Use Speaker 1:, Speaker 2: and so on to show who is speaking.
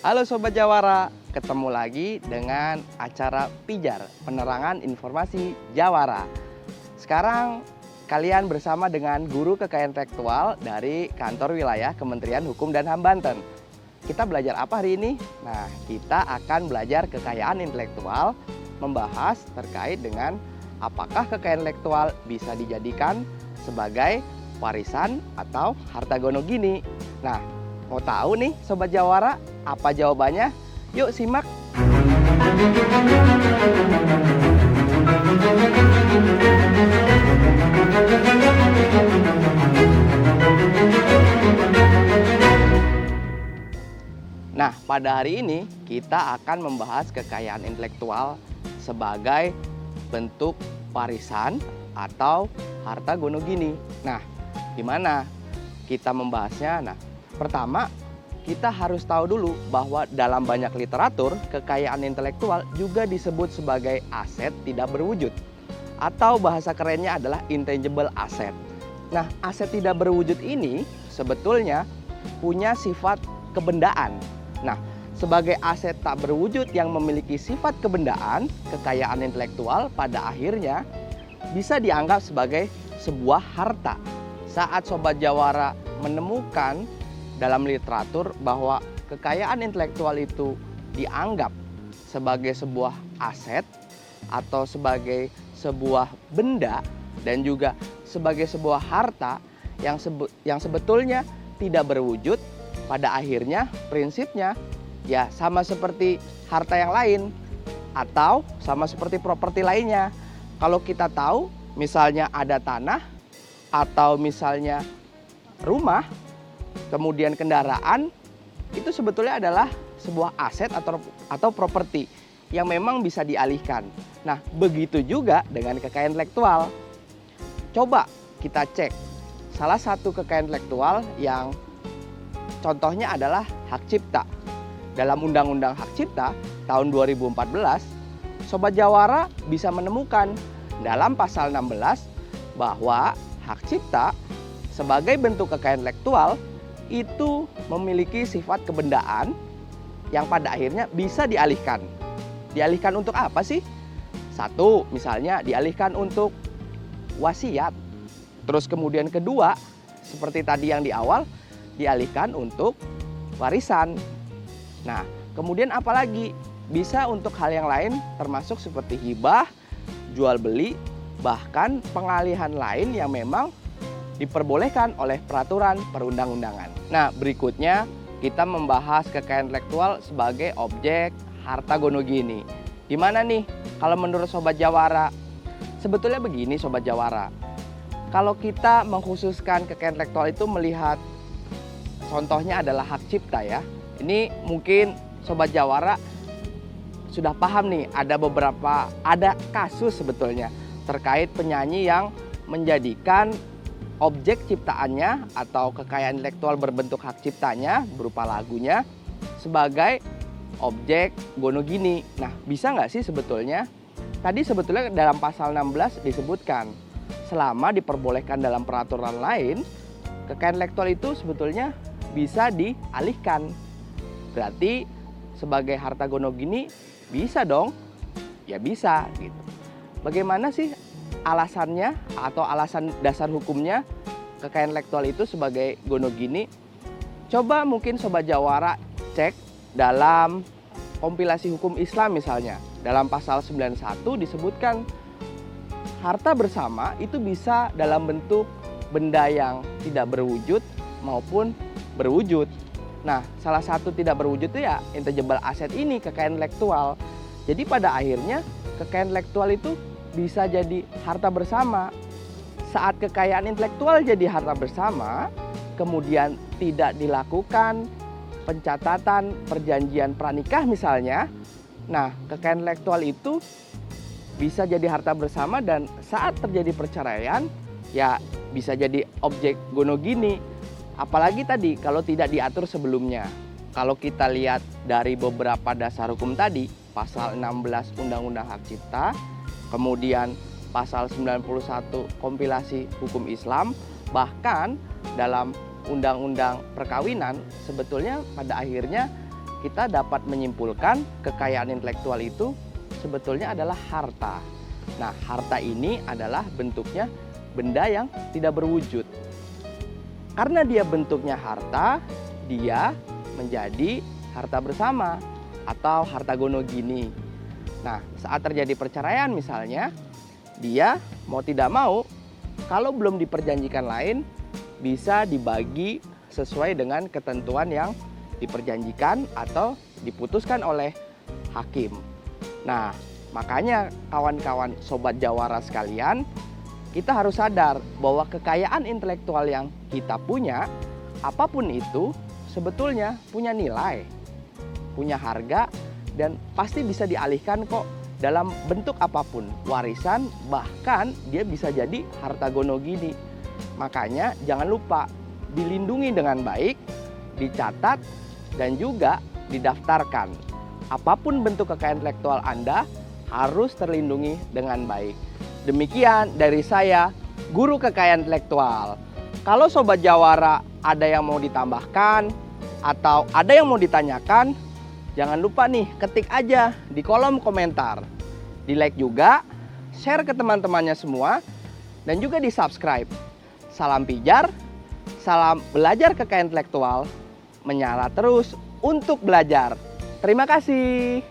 Speaker 1: Halo Sobat Jawara, ketemu lagi dengan acara Pijar, Penerangan Informasi Jawara. Sekarang kalian bersama dengan guru kekayaan intelektual dari kantor wilayah Kementerian Hukum dan HAM Banten. Kita belajar apa hari ini? Nah, kita akan belajar kekayaan intelektual, membahas terkait dengan apakah kekayaan intelektual bisa dijadikan sebagai warisan atau harta gono gini. Nah, mau tahu nih Sobat Jawara apa jawabannya? Yuk simak. Nah, pada hari ini kita akan membahas kekayaan intelektual sebagai bentuk warisan atau harta gono gini. Nah, gimana kita membahasnya? Nah, pertama kita harus tahu dulu bahwa dalam banyak literatur, kekayaan intelektual juga disebut sebagai aset tidak berwujud. Atau bahasa kerennya adalah intangible asset. Nah, aset tidak berwujud ini sebetulnya punya sifat kebendaan. Nah, sebagai aset tak berwujud yang memiliki sifat kebendaan, kekayaan intelektual pada akhirnya bisa dianggap sebagai sebuah harta. Saat Sobat Jawara menemukan dalam literatur bahwa kekayaan intelektual itu dianggap sebagai sebuah aset atau sebagai sebuah benda dan juga sebagai sebuah harta yang sebetulnya tidak berwujud, pada akhirnya prinsipnya ya sama seperti harta yang lain atau sama seperti properti lainnya. Kalau kita tahu misalnya ada tanah atau misalnya rumah, kemudian kendaraan, itu sebetulnya adalah sebuah aset atau properti yang memang bisa dialihkan. Nah, begitu juga dengan kekayaan intelektual. Coba kita cek salah satu kekayaan intelektual yang contohnya adalah hak cipta. Dalam Undang-Undang Hak Cipta tahun 2014, Sobat Jawara bisa menemukan dalam pasal 16 bahwa hak cipta sebagai bentuk kekayaan intelektual itu memiliki sifat kebendaan yang pada akhirnya bisa dialihkan. Dialihkan untuk apa sih? Satu, misalnya dialihkan untuk wasiat. Terus kemudian kedua, seperti tadi yang di awal, dialihkan untuk warisan. Nah, kemudian apalagi? Bisa untuk hal yang lain termasuk seperti hibah, jual beli, bahkan pengalihan lain yang memang diperbolehkan oleh peraturan perundang-undangan. Nah, berikutnya kita membahas kekayaan intelektual sebagai objek harta gono gini. Gimana nih kalau menurut Sobat Jawara? Sebetulnya begini Sobat Jawara. Kalau kita mengkhususkan kekayaan intelektual itu melihat contohnya adalah hak cipta ya. Ini mungkin Sobat Jawara sudah paham nih, ada kasus sebetulnya terkait penyanyi yang menjadikan objek ciptaannya atau kekayaan intelektual berbentuk hak ciptanya berupa lagunya sebagai objek gono gini. Nah, bisa nggak sih sebetulnya? Tadi sebetulnya dalam pasal 16 disebutkan selama diperbolehkan dalam peraturan lain, kekayaan intelektual itu sebetulnya bisa dialihkan. Berarti sebagai harta gono gini bisa dong? Ya bisa gitu. Bagaimana sih alasannya atau alasan dasar hukumnya kekayaan intelektual itu sebagai gono gini? Coba mungkin Sobat Jawara cek dalam kompilasi hukum Islam misalnya. Dalam pasal 91 disebutkan harta bersama itu bisa dalam bentuk benda yang tidak berwujud maupun berwujud. Nah, salah satu tidak berwujud itu ya intangible asset ini, kekayaan intelektual. Jadi pada akhirnya kekayaan intelektual itu bisa jadi harta bersama. Saat kekayaan intelektual jadi harta bersama, kemudian tidak dilakukan pencatatan perjanjian pranikah misalnya. Nah, kekayaan intelektual itu bisa jadi harta bersama dan saat terjadi perceraian ya bisa jadi objek gono gini. Apalagi tadi kalau tidak diatur sebelumnya. Kalau kita lihat dari beberapa dasar hukum tadi, pasal 16 Undang-Undang Hak Cipta, kemudian pasal 91 kompilasi hukum Islam, bahkan dalam Undang-Undang Perkawinan, sebetulnya pada akhirnya kita dapat menyimpulkan kekayaan intelektual itu sebetulnya adalah harta. Nah, harta ini adalah bentuknya benda yang tidak berwujud. Karena dia bentuknya harta, dia menjadi harta bersama atau harta gono gini. Nah, saat terjadi perceraian misalnya, dia mau tidak mau, kalau belum diperjanjikan lain, bisa dibagi sesuai dengan ketentuan yang diperjanjikan atau diputuskan oleh hakim. Nah, makanya kawan-kawan sobat jawara sekalian, kita harus sadar bahwa kekayaan intelektual yang kita punya, apapun itu, sebetulnya punya nilai, punya harga, dan pasti bisa dialihkan kok dalam bentuk apapun, warisan, bahkan dia bisa jadi harta gono gini. Makanya jangan lupa dilindungi dengan baik, dicatat, dan juga didaftarkan. Apapun bentuk kekayaan intelektual Anda harus terlindungi dengan baik. Demikian dari saya, Guru Kekayaan Intelektual. Kalau Sobat Jawara ada yang mau ditambahkan atau ada yang mau ditanyakan, jangan lupa nih, ketik aja di kolom komentar. Di like juga, share ke teman-temannya semua, dan juga di subscribe. Salam pijar, salam belajar kekayaan intelektual, menyala terus untuk belajar. Terima kasih.